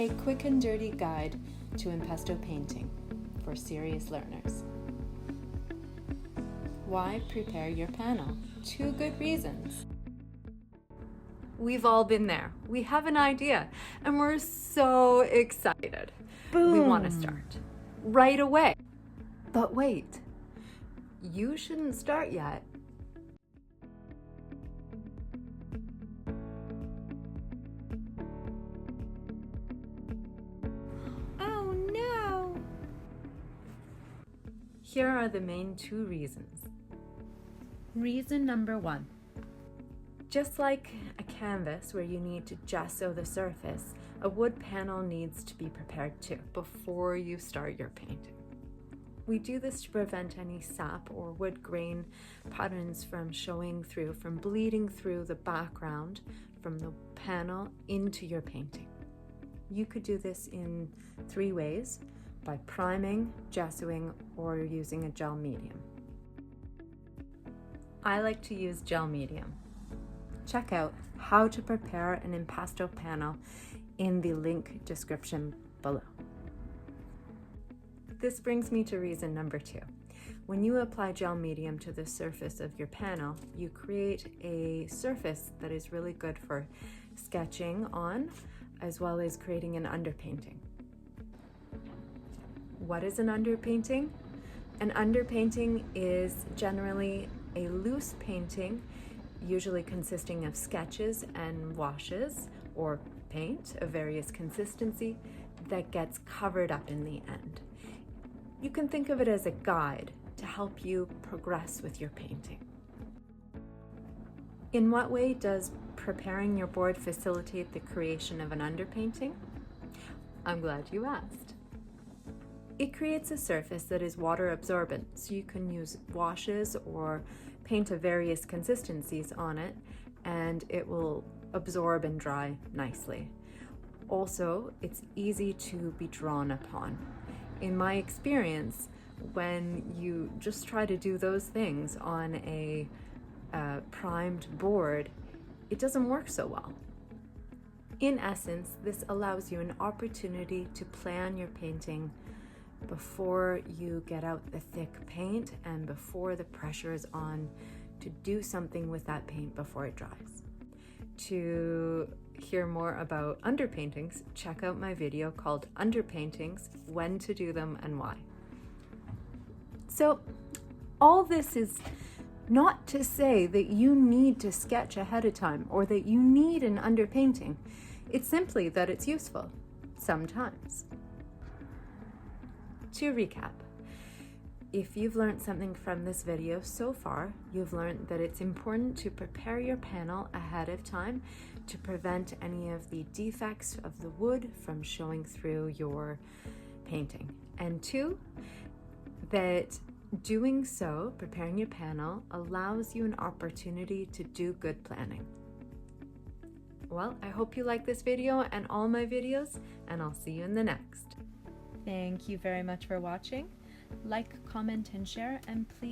A quick and dirty guide to impasto painting for serious learners. Why prepare your panel? 2 good reasons. We've all been there. We have an idea and we're so excited. Boom. We want to start right away. But wait, you shouldn't start yet. Oh no! Here are the main 2 reasons. Reason number 1. Just like a canvas where you need to gesso the surface, a wood panel needs to be prepared too before you start your painting. We do this to prevent any sap or wood grain patterns from showing through, from bleeding through the background from the panel into your painting. You could do this in 3 ways: by priming, gessoing, or using a gel medium. I like to use gel medium. Check out how to prepare an impasto panel in the link description below. This brings me to reason number 2. When you apply gel medium to the surface of your panel, you create a surface that is really good for sketching on, as well as creating an underpainting. What is an underpainting? An underpainting is generally a loose painting, usually consisting of sketches and washes or paint of various consistency that gets covered up in the end. You can think of it as a guide to help you progress with your painting. In what way does preparing your board facilitate the creation of an underpainting? I'm glad you asked. It creates a surface that is water absorbent, so you can use washes or paint of various consistencies on it, and it will absorb and dry nicely. Also, it's easy to be drawn upon. In my experience, when you just try to do those things on a primed board, it doesn't work so well. In essence, this allows you an opportunity to plan your painting before you get out the thick paint and before the pressure is on to do something with that paint before it dries. To hear more about underpaintings, check out my video called Underpaintings: When to Do Them and Why. So all this is not to say that you need to sketch ahead of time or that you need an underpainting. It's simply that it's useful sometimes. To recap, if you've learned something from this video so far, you've learned that it's important to prepare your panel ahead of time to prevent any of the defects of the wood from showing through your painting. And 2, that doing so, preparing your panel, allows you an opportunity to do good planning. Well, I hope you like this video and all my videos, and I'll see you in the next. Thank you very much for watching. Like, comment, and share, and please